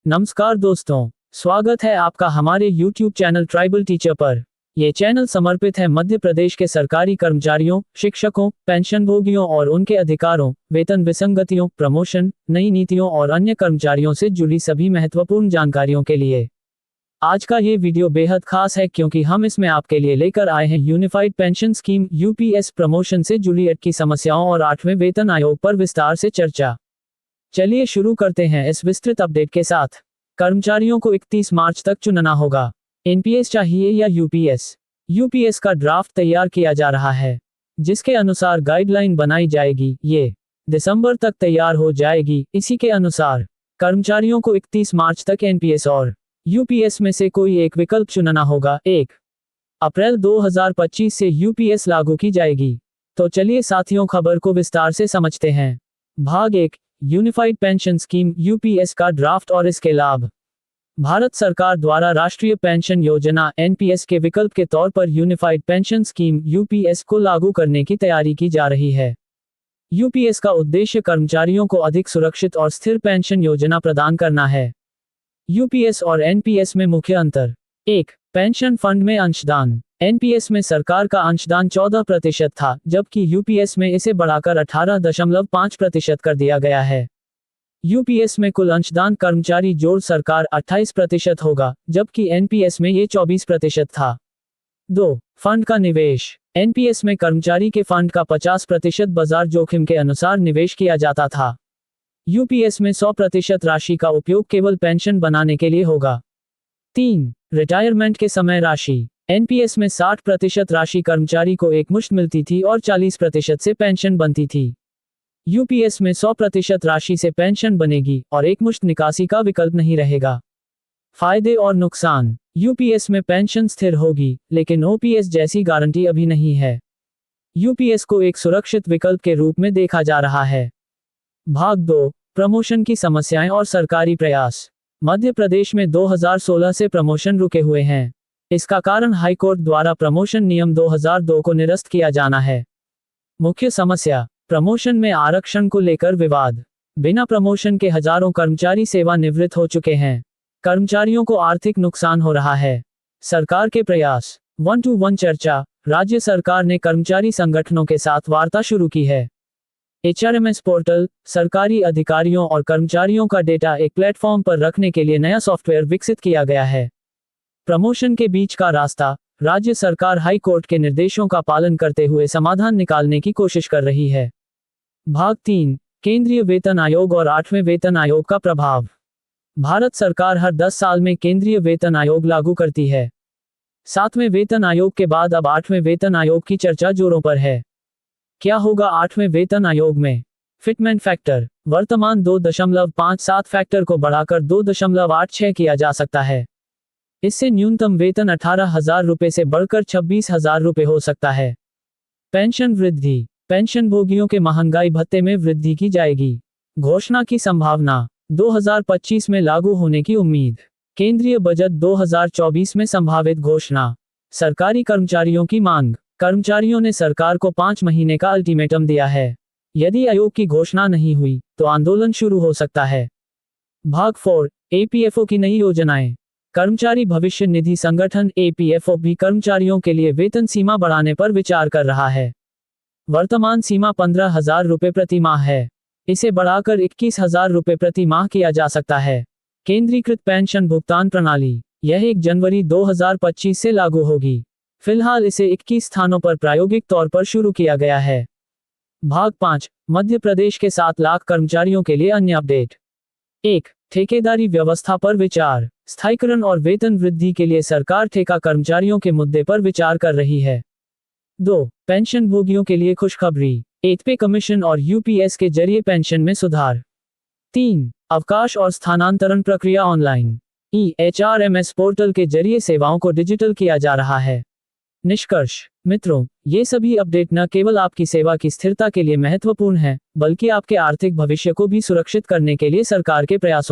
नमस्कार दोस्तों, स्वागत है आपका हमारे YouTube चैनल ट्राइबल टीचर पर। ये चैनल समर्पित है मध्य प्रदेश के सरकारी कर्मचारियों, शिक्षकों, पेंशनभोगियों और उनके अधिकारों, वेतन विसंगतियों, प्रमोशन, नई नीतियों और अन्य कर्मचारियों से जुड़ी सभी महत्वपूर्ण जानकारियों के लिए। आज का ये वीडियो बेहद खास है क्योंकि हम इसमें आपके लिए लेकर आए हैं unified pension scheme UPS promotion से जुड़ी अटकी समस्याओं और 8वें वेतन आयोग पर विस्तार से चर्चा। चलिए शुरू करते हैं इस विस्तृत अपडेट के साथ। कर्मचारियों को 31 मार्च तक चुनना होगा। एनपीएस चाहिए या यूपीएस? यूपीएस का ड्राफ्ट तैयार किया जा रहा है, जिसके अनुसार गाइडलाइन बनाई जाएगी। ये दिसंबर तक तैयार हो जाएगी। इसी के अनुसार कर्मचारियों को 31 मार्च तक एनपीएस और यूपीएस में से कोई एक विकल्प चुनना होगा। 1 अप्रैल 2025 से यूपीएस लागू की जाएगी। तो चलिए साथियों, खबर को विस्तार से समझते हैं। भाग 1, यूनिफाइड पेंशन स्कीम यूपीएस का ड्राफ्ट और इसके लाभ। भारत सरकार द्वारा राष्ट्रीय पेंशन योजना एनपीएस के विकल्प के तौर पर यूनिफाइड पेंशन स्कीम यूपीएस को लागू करने की तैयारी की जा रही है। यूपीएस का उद्देश्य कर्मचारियों को अधिक सुरक्षित और स्थिर पेंशन योजना प्रदान करना है। यूपीएस और एनपीएस में मुख्य अंतर। 1 पेंशन फंड में अंशदान। एनपीएस में सरकार का अंशदान 14% था, जबकि यूपीएस में इसे बढ़ाकर 18.5% कर दिया गया है। यूपीएस में कुल अंशदान कर्मचारी जोड़ सरकार 28% होगा, जबकि एनपीएस में ये 24% था। 2 फंड का निवेश। एनपीएस में कर्मचारी के फंड का 50% बाजार जोखिम के अनुसार निवेश किया जाता था। यूपीएस में 100% राशि का उपयोग केवल पेंशन बनाने के लिए होगा। 3 रिटायरमेंट के समय राशि। एनपीएस में 60% राशि कर्मचारी को एकमुश्त मिलती थी और 40% से पेंशन बनती थी। यूपीएस में 100% राशि से पेंशन बनेगी और एकमुश्त निकासी का विकल्प नहीं रहेगा। फायदे और नुकसान। यूपीएस में पेंशन स्थिर होगी, लेकिन ओपीएस जैसी गारंटी अभी नहीं है। यूपीएस को एक सुरक्षित विकल्प के रूप में देखा जा रहा है। भाग 2, प्रमोशन की समस्याएं और सरकारी प्रयास। मध्य प्रदेश में 2016 से प्रमोशन रुके हुए हैं। इसका कारण हाईकोर्ट द्वारा प्रमोशन नियम 2002 को निरस्त किया जाना है। मुख्य समस्या, प्रमोशन में आरक्षण को लेकर विवाद। बिना प्रमोशन के हजारों कर्मचारी सेवानिवृत्त हो चुके हैं। कर्मचारियों को आर्थिक नुकसान हो रहा है। सरकार के प्रयास। 1-to-1 चर्चा। राज्य सरकार ने कर्मचारी संगठनों के साथ वार्ता शुरू की है। एचआरएमएस पोर्टल, सरकारी अधिकारियों और कर्मचारियों का डेटा एक प्लेटफॉर्म पर रखने के लिए नया सॉफ्टवेयर विकसित किया गया है। प्रमोशन के बीच का रास्ता। राज्य सरकार हाई कोर्ट के निर्देशों का पालन करते हुए समाधान निकालने की कोशिश कर रही है। भाग 3, केंद्रीय वेतन आयोग और 8वें वेतन आयोग का प्रभाव। भारत सरकार हर 10 साल में केंद्रीय वेतन आयोग लागू करती है। 7वें वेतन आयोग के बाद अब 8वें वेतन आयोग की चर्चा जोरों पर है। क्या होगा 8वें वेतन आयोग में? Fitment factor. वर्तमान 2.57 फैक्टर को बढ़ाकर 2.86 किया जा सकता है। इससे न्यूनतम वेतन 18,000 रुपये से बढ़कर 26,000 रुपये हो सकता है। पेंशन वृद्धि। पेंशनभोगियों के महंगाई भत्ते में वृद्धि की जाएगी। घोषणा की संभावना। 2025 में लागू होने की उम्मीद। केंद्रीय बजट 2024 में संभावित घोषणा। सरकारी कर्मचारियों की मांग। कर्मचारियों ने सरकार को 5 महीने का अल्टीमेटम दिया है। यदि आयोग की घोषणा नहीं हुई तो आंदोलन शुरू हो सकता है। भाग 4, एपीएफओ की नई योजनाएं। कर्मचारी भविष्य निधि संगठन एपीएफओ भी कर्मचारियों के लिए वेतन सीमा बढ़ाने पर विचार कर रहा है। वर्तमान सीमा 15,000 रुपये प्रति माह है। इसे बढ़ाकर 21,000 रुपये प्रति माह किया जा सकता है। केंद्रीकृत पेंशन भुगतान प्रणाली। यह 1 जनवरी 2025 से लागू होगी। फिलहाल इसे 21 स्थानों पर प्रायोगिक तौर पर शुरू किया गया है। भाग 5, मध्य प्रदेश के 7 लाख कर्मचारियों के लिए अन्य अपडेट। 1 ठेकेदारी व्यवस्था पर विचार। स्थायीकरण और वेतन वृद्धि के लिए सरकार ठेका कर्मचारियों के मुद्दे पर विचार कर रही है। 2 पेंशनभोगियों के लिए खुशखबरी। 8 पे कमीशन और यूपीएस के जरिए पेंशन में सुधार। 3 अवकाश और स्थानांतरण प्रक्रिया ऑनलाइन। एचआरएमएस पोर्टल के जरिए सेवाओं को डिजिटल किया जा रहा है। निष्कर्ष। मित्रों, ये सभी अपडेट न केवल आपकी सेवा की स्थिरता के लिए महत्वपूर्ण है, बल्कि आपके आर्थिक भविष्य को भी सुरक्षित करने के लिए सरकार के प्रयासों